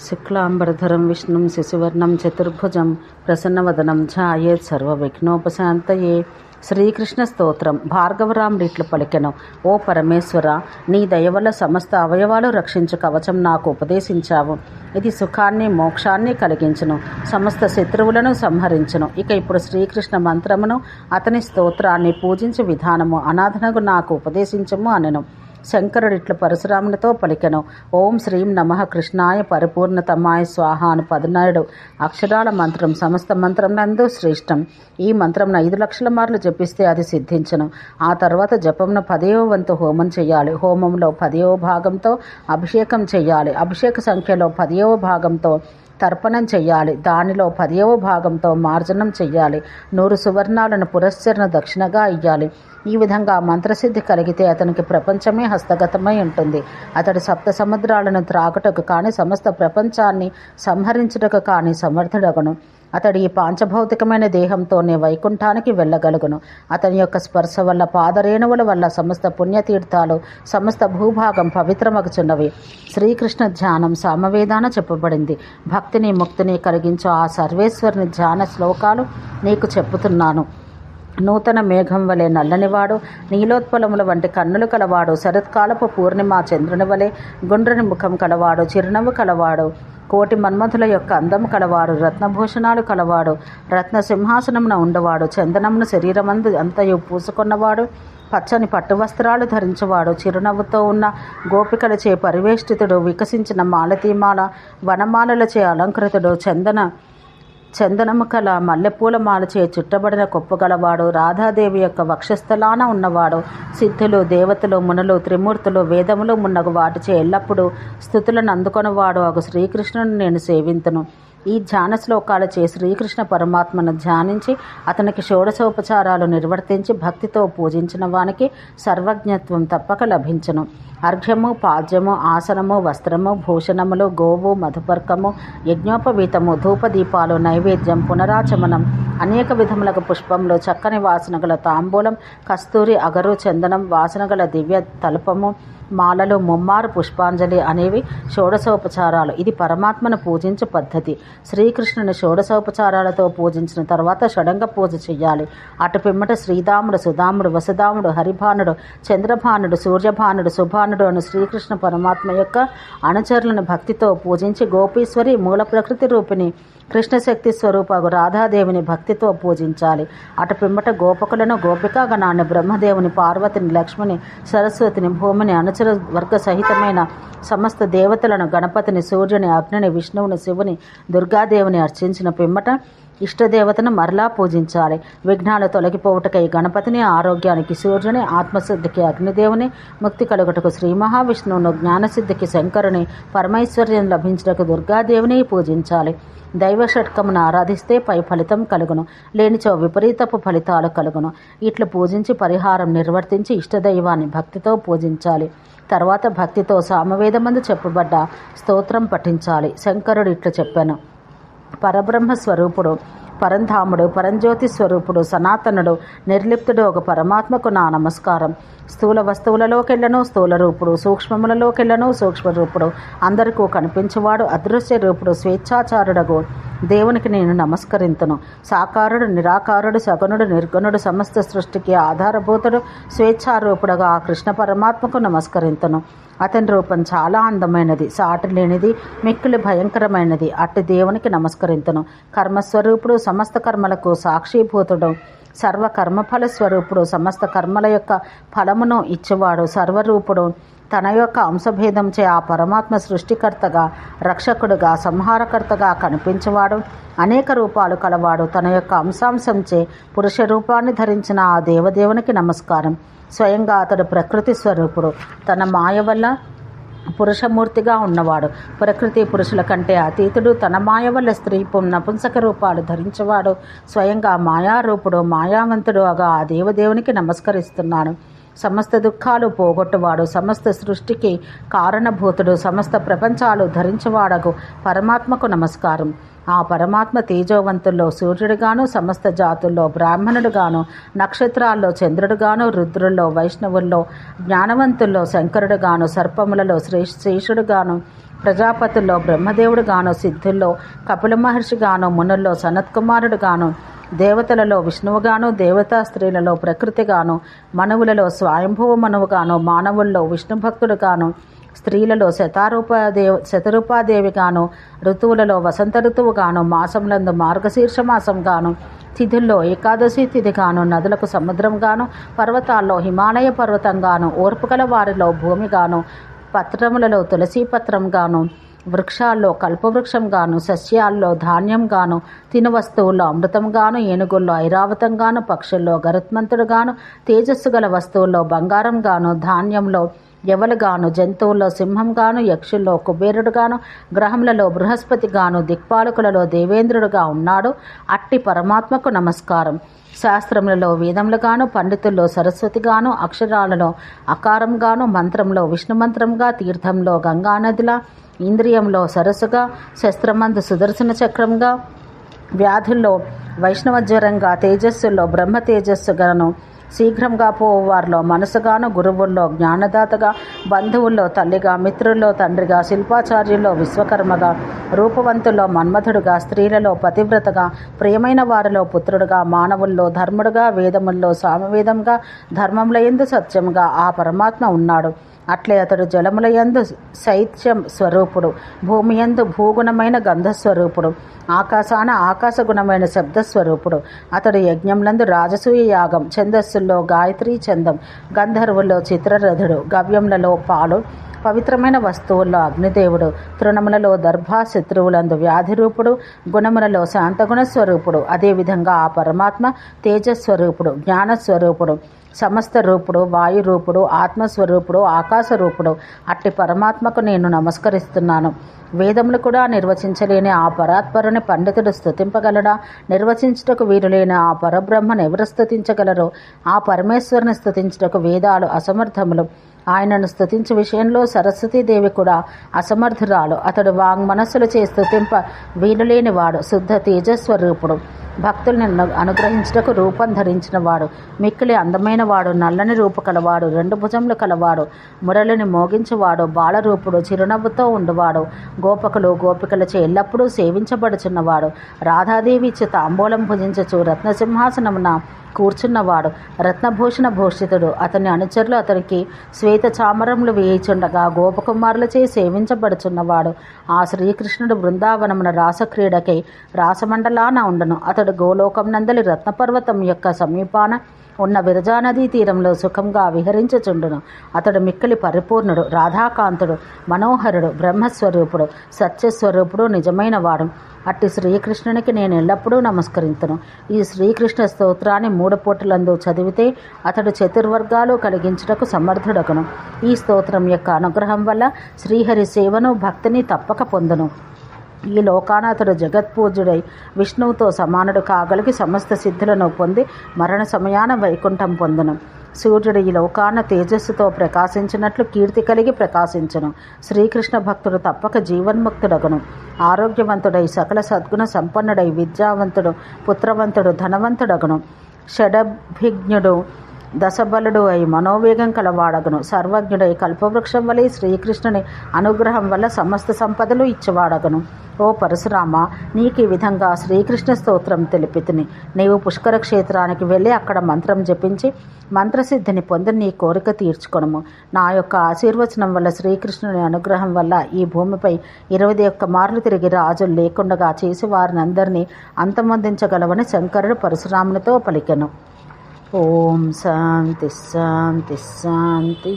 శుక్లాంబరధరం విష్ణుం శశివర్ణం చతుర్భుజం ప్రసన్నవదనం ఛాయేత్ సర్వవిఘ్నోపశాంతయే. శ్రీకృష్ణ స్తోత్రం. భార్గవరాముడిట్లు పలికెను. ఓ పరమేశ్వర, నీ దయవల్ల సమస్త అవయవాలు రక్షించు కవచం నాకు ఉపదేశించావు. ఇది సుఖాన్ని మోక్షాన్ని కలిగించును, సమస్త శత్రువులను సంహరించును. ఇక ఇప్పుడు శ్రీకృష్ణ మంత్రమును అతని స్తోత్రాన్ని పూజించే విధానము అనాథనకు నాకు ఉపదేశించము అనెను. శంకరుడిట్లు పరశురామునితో పలికెను. ఓం శ్రీం నమః కృష్ణాయ పరిపూర్ణతమాయ స్వాహ అని 17 అక్షరాల మంత్రం సమస్త మంత్రం నందు శ్రేష్టం. ఈ మంత్రం 5 లక్షల మార్లు జపిస్తే అది సిద్ధించను. ఆ తర్వాత జపంను 10వ వంతు హోమం చేయాలి. హోమంలో 10వ భాగంతో అభిషేకం చేయాలి. అభిషేక సంఖ్యలో 10వ భాగంతో తర్పణం చెయ్యాలి. దానిలో 10వ భాగంతో మార్జనం చెయ్యాలి. 100 సువర్ణాలను పురస్చరణ దక్షిణగా ఇయ్యాలి. ఈ విధంగా మంత్రసిద్ధి కలిగితే అతనికి ప్రపంచమే హస్తగతమై ఉంటుంది. అతడు 7 సముద్రాలను త్రాగుటకు కానీ సమస్త ప్రపంచాన్ని సంహరించుటకు కానీ సమర్థుడగును. అతడు ఈ పాంచభౌతికమైన దేహంతోనే వైకుంఠానికి వెళ్ళగలుగును. అతని యొక్క స్పర్శ వల్ల పాదరేణువుల వల్ల సమస్త పుణ్యతీర్థాలు సమస్త భూభాగం పవిత్రమగుచున్నవి. శ్రీకృష్ణ ధ్యానం సామవేదాన చెప్పబడింది. భక్తిని ముక్తిని కలిగించు ఆ సర్వేశ్వరుని ధ్యాన శ్లోకాలు నీకు చెప్పుతున్నాను. నూతన మేఘం వలె నల్లనివాడు, నీలోత్పలముల వంటి కన్నులు కలవాడు, శరత్కాలపు పూర్ణిమ చంద్రుని వలె గుండ్రని ముఖం కలవాడు, చిరునవ్వు కలవాడు, కోటి మన్మథుల యొక్క అందము కలవాడు, రత్నభూషణాలు కలవాడు, రత్న సింహాసనమున ఉండవాడు, చందనమును శరీరమందు అంతయు పూసుకున్నవాడు, పచ్చని పట్టు వస్త్రాలు ధరించేవాడు, చిరునవ్వుతో ఉన్న గోపికలచే పరివేష్టితుడు, వికసించిన మాలతీమాల వనమాలలచే అలంకృతుడు, చందనము కల మల్లెపూల మాలచే చుట్టబడిన కొప్పగలవాడు, రాధాదేవి యొక్క వక్షస్థలాన ఉన్నవాడు, సిద్ధులు దేవతలు మునులు త్రిమూర్తులు వేదములు మున్నగు వాటిచే ఎల్లప్పుడూ స్థుతులను అందుకొనవాడు అగు శ్రీకృష్ణుని నేను సేవింతును. ఈ ధ్యాన శ్లోకాలచే శ్రీకృష్ణ పరమాత్మను ధ్యానించి అతనికి షోడశోపచారాలు నిర్వర్తించి భక్తితో పూజించిన వానికి సర్వజ్ఞత్వం తప్పక లభించును. అర్ఘ్యము, పాద్యము, ఆసనము, వస్త్రము, భూషణములు, గోవు, మధుపర్కము, యజ్ఞోపవీతము, ధూపదీపాలు, నైవేద్యం, పునరాచమనం, అనేక విధములకు పుష్పములు, చక్కని వాసనగల తాంబూలం, కస్తూరి, అగరు, చందనం, వాసనగల దివ్య తలుపము, మాలలు, ముమ్మారు పుష్పాంజలి అనేవి షోడశోపచారాలు. ఇది పరమాత్మను పూజించే పద్ధతి. శ్రీకృష్ణుని షోడశోపచారాలతో పూజించిన తర్వాత షడంగ పూజ చెయ్యాలి. అటు పిమ్మట శ్రీదాముడు, సుధాముడు, వసుధాముడు, హరిభానుడు, చంద్రభానుడు, సూర్యభానుడు, సుభానుడు అను శ్రీకృష్ణ పరమాత్మ యొక్క అనుచరులను భక్తితో పూజించి గోపీశ్వరి మూల ప్రకృతి రూపిణి కృష్ణశక్తి స్వరూపగు రాధాదేవిని భక్తితో పూజించాలి. అటు పిమ్మట గోపకులను, గోపికాగణాన్ని, బ్రహ్మదేవుని, పార్వతిని, లక్ష్మిని, సరస్వతిని, భూమిని, అనుచర వర్గ సహితమైన సమస్త దేవతలను, గణపతిని, సూర్యుని, అగ్నిని, విష్ణువుని, శివుని, దుర్గాదేవిని అర్చించిన పిమ్మట ఇష్టదేవతను మరలా పూజించాలి. విఘ్నాలు తొలగిపోవుటకై గణపతిని, ఆరోగ్యానికి సూర్యుని, ఆత్మసిద్ధికి అగ్నిదేవుని, ముక్తి కలుగుటకు శ్రీ మహావిష్ణువును, జ్ఞానసిద్ధికి శంకరుని, పరమైశ్వర్యం లభించుటకు దుర్గాదేవిని పూజించాలి. దైవ షట్కమును ఆరాధిస్తే పై ఫలితం కలుగును, లేనిచో విపరీతపు ఫలితాలు కలుగును. ఇట్లు పూజించి పరిహారం నిర్వర్తించి ఇష్టదైవాన్ని భక్తితో పూజించాలి. తర్వాత భక్తితో సామవేదమందు చెప్పబడ్డ స్తోత్రం పఠించాలి. శంకరుడు ఇట్లు చెప్పాను. పరబ్రహ్మ స్వరూపుడు, పరంధాముడు, పరంజ్యోతి స్వరూపుడు, సనాతనుడు, నిర్లిప్తుడు ఒక పరమాత్మకు నా నమస్కారం. స్థూల వస్తువులలోకెళ్ళను స్థూల రూపుడు, సూక్ష్మములలోకెళ్ళను సూక్ష్మ రూపుడు, అందరికీ కనిపించేవాడు, అదృశ్య రూపుడు, స్వేచ్ఛాచారుడగు దేవునికి నేను నమస్కరింతును. సాకారుడు, నిరాకారుడు, సగుణుడు, నిర్గుణుడు, సమస్త సృష్టికి ఆధారభూతుడు, స్వేచ్ఛారూపుడుగా ఆ కృష్ణ పరమాత్మకు నమస్కరింతును. అతని రూపం చాలా అందమైనది, సాటి లేనిది, మిక్కిలి భయంకరమైనది. అట్టి దేవునికి నమస్కరింతును. కర్మస్వరూపుడు, సమస్త కర్మలకు సాక్షిభూతుడు, సర్వ కర్మఫల స్వరూపుడు, సమస్త కర్మల యొక్క ఫలమును ఇచ్చేవాడు, సర్వరూపుడు, తన యొక్క అంశభేదంచే ఆ పరమాత్మ సృష్టికర్తగా, రక్షకుడుగా, సంహారకర్తగా కనిపించేవాడు, అనేక రూపాలు కలవాడు, తన యొక్క అంశాంశంచే పురుష రూపాన్ని ధరించిన ఆ దేవదేవునికి నమస్కారం. స్వయంగా అతడు ప్రకృతి స్వరూపుడు, తన మాయ వల్ల పురుషమూర్తిగా ఉన్నవాడు, ప్రకృతి పురుషుల కంటే అతీతుడు, తన మాయ వల్ల స్త్రీ నపుంసక రూపాలు ధరించేవాడు, స్వయంగా మాయారూపుడు, మాయావంతుడు అగా ఆ దేవదేవునికి నమస్కరిస్తున్నాను. సమస్త దుఃఖాలు పోగొట్టువాడు, సమస్త సృష్టికి కారణభూతుడు, సమస్త ప్రపంచాలు ధరించేవాడగు పరమాత్మకు నమస్కారం. ఆ పరమాత్మ తేజోవంతుల్లో సూర్యుడుగాను, సమస్త జాతుల్లో బ్రాహ్మణుడుగాను, నక్షత్రాల్లో చంద్రుడుగాను, రుద్రుల్లో వైష్ణవుల్లో జ్ఞానవంతుల్లో శంకరుడుగాను, సర్పములలో శేషుడుగాను, ప్రజాపతుల్లో బ్రహ్మదేవుడు గాను, సిద్ధుల్లో కపిల మహర్షి గాను, మునుల్లో సనత్కుమారుడు గాను, దేవతలలో విష్ణువుగాను, దేవతా స్త్రీలలో ప్రకృతిగాను, మనువులలో స్వయంభువ మనువుగాను, మానవుల్లో విష్ణు భక్తుడుగాను, స్త్రీలలో శతరూపాదేవిగాను, ఋతువులలో వసంత ఋతువుగాను, మాసములందు మార్గశీర్ష మాసంగాను, తిథుల్లో ఏకాదశి తిథిగాను, నదులకు సముద్రంగాను, పర్వతాల్లో హిమాలయ పర్వతంగాను, ఓర్పుగల వారిలో భూమిగాను, పత్రములలో తులసీ పత్రంగాను, వృక్షాల్లో కల్పవృక్షంగాను, సస్యాల్లో ధాన్యంగాను, తిను వస్తువుల్లో అమృతంగాను, ఏనుగుల్లో ఐరావతంగాను, పక్షుల్లో గరుత్మంతుడుగాను, తేజస్సు గల వస్తువుల్లో బంగారంగాను, ధాన్యంలో యవలుగాను, జంతువుల్లో సింహంగాను, యక్షుల్లో కుబేరుడుగాను, గ్రహములలో బృహస్పతిగాను, దిక్పాలకులలో దేవేంద్రుడుగా ఉన్నాడు. అట్టి పరమాత్మకు నమస్కారం. శాస్త్రములలో వేదములుగాను, పండితుల్లో సరస్వతిగాను, అక్షరాలలో అకారంగాను, మంత్రంలో విష్ణు మంత్రంగా, తీర్థంలో గంగానదిలా, ఇంద్రియంలో సరస్సుగా, శస్త్రమందు సుదర్శన చక్రంగా, వ్యాధుల్లో వైష్ణవజ్వరంగా, తేజస్సుల్లో బ్రహ్మ తేజస్సుగాను, శీఘ్రంగా పోవారిలో మనసుగాను, గురువుల్లో జ్ఞానదాతగా, బంధువుల్లో తల్లిగా, మిత్రుల్లో తండ్రిగా, శిల్పాచార్యుల్లో విశ్వకర్మగా, రూపవంతుల్లో మన్మథుడుగా, స్త్రీలలో పతివ్రతగా, ప్రియమైన వారిలో పుత్రుడుగా, మానవుల్లో ధర్ముడుగా, వేదముల్లో సామవేదంగా, ధర్మములయందు సత్యముగా ఆ పరమాత్మ ఉన్నాడు. అట్లే అతడు జలములయందు శైత్యం స్వరూపుడు, భూమియందు భూగుణమైన గంధస్వరూపుడు, ఆకాశాన ఆకాశగుణమైన శబ్దస్వరూపుడు. అతడు యజ్ఞంలందు రాజసూయ యాగం, ఛందస్సుల్లో గాయత్రీ ఛందం, గంధర్వుల్లో చిత్రరథుడు, గవ్యములలో పాలు, పవిత్రమైన వస్తువుల్లో అగ్నిదేవుడు, తృణములలో దర్భా, శత్రువులందు వ్యాధిరూపుడు, గుణములలో శాంతగుణస్వరూపుడు. అదేవిధంగా ఆ పరమాత్మ తేజస్వరూపుడు, జ్ఞానస్వరూపుడు, సమస్త రూపుడు, వాయురూపుడు, ఆత్మస్వరూపుడు, ఆకాశరూపుడు. అట్టి పరమాత్మకు నేను నమస్కరిస్తున్నాను. వేదములు కూడా నిర్వచించలేని ఆ పరాత్పరుని పండితుడు స్తుతింపగలడా? నిర్వచించుటకు వీరులేని ఆ పరబ్రహ్మను ఎవరు స్తుతించగలరు? ఆ పరమేశ్వరుని స్తుతించుటకు వేదాలు అసమర్థములు. ఆయనను స్తుతించే విషయంలో సరస్వతీదేవి కూడా అసమర్థురాలు. అతడు వాంగ్మనస్సులు చే స్తుతింప వీలులేనివాడు, శుద్ధ తేజస్వరూపుడు, భక్తుల్ని అనుగ్రహించుటకు రూపం ధరించిన వాడు, మిక్కిలి అందమైన వాడు, నల్లని రూపు కలవాడు, 2 భుజములు కలవాడు, మురళిని మోగించువాడు, బాలరూపుడు, చిరునవ్వుతో ఉండువాడు, గోపకులు గోపికలచే ఎల్లప్పుడూ సేవించబడుచున్నవాడు, రాధాదేవి ఇచ్చి తాంబూలం భుజించచ్చు రత్నసింహాసనమున కూర్చున్నవాడు, రత్నభూషణ భూషితుడు. అతని అనుచరులు అతనికి శ్వేత చామరములు వేయిచుండగా గోపకుమారులచే సేవించబడుచున్నవాడు. ఆ శ్రీకృష్ణుడు బృందావనమున రాసక్రీడకై రాసమండలాన ఉండను. అతడు గోలోకం నందలి రత్నపర్వతం యొక్క సమీపాన ఉన్న విరజానదీ తీరంలో సుఖంగా విహరించుచుండును. అతడు మిక్కిలి పరిపూర్ణుడు, రాధాకాంతుడు, మనోహరుడు, బ్రహ్మస్వరూపుడు, సత్యస్వరూపుడు, నిజమైన వాడు. అట్టి శ్రీకృష్ణునికి నేను ఎల్లప్పుడూ నమస్కరింతును. ఈ శ్రీకృష్ణ స్తోత్రాన్ని 3 పూటలందు చదివితే అతడు చతుర్వర్గాలు కలిగించుటకు సమర్థుడగును. ఈ స్తోత్రం యొక్క అనుగ్రహం వల్ల శ్రీహరి సేవను, భక్తిని తప్పక పొందును. ఈ లోకాన అతడు జగత్పూజ్యుడై విష్ణువుతో సమానుడు కాగలిగి సమస్త సిద్ధులను పొంది మరణ సమయాన వైకుంఠం పొందును. సూర్యుడు ఈ లోకాన తేజస్సుతో ప్రకాశించినట్లు కీర్తి కలిగి ప్రకాశించును. శ్రీకృష్ణ భక్తుడు తప్పక జీవన్ముక్తుడగును. ఆరోగ్యవంతుడై సకల సద్గుణ సంపన్నుడై విద్యావంతుడు, పుత్రవంతుడు, ధనవంతుడగును. షడభిజ్ఞుడు, దశబలుడు అయి మనోవేగం కలవాడగును. సర్వజ్ఞుడై కల్పవృక్షం వలె శ్రీకృష్ణుని అనుగ్రహం వల్ల సమస్త సంపదలు ఇచ్చేవాడగును. ఓ పరశురామ, నీకు ఈ విధంగా శ్రీకృష్ణ స్తోత్రం తెలిపితిని. నీవు పుష్కర క్షేత్రానికి వెళ్ళి అక్కడ మంత్రం జపించి మంత్రసిద్ధిని పొంది నీ కోరిక తీర్చుకొనుము. నా యొక్క ఆశీర్వచనం వల్ల, శ్రీకృష్ణుని అనుగ్రహం వల్ల ఈ భూమిపై 21 మార్లు తిరిగి రాజులు లేకుండగా చేసి వారిని అందరినీ అంతమొందించగలవని శంకరుడు పరశురామునితో పలికెను. ఓం శాంతి శాంతి శాంతి.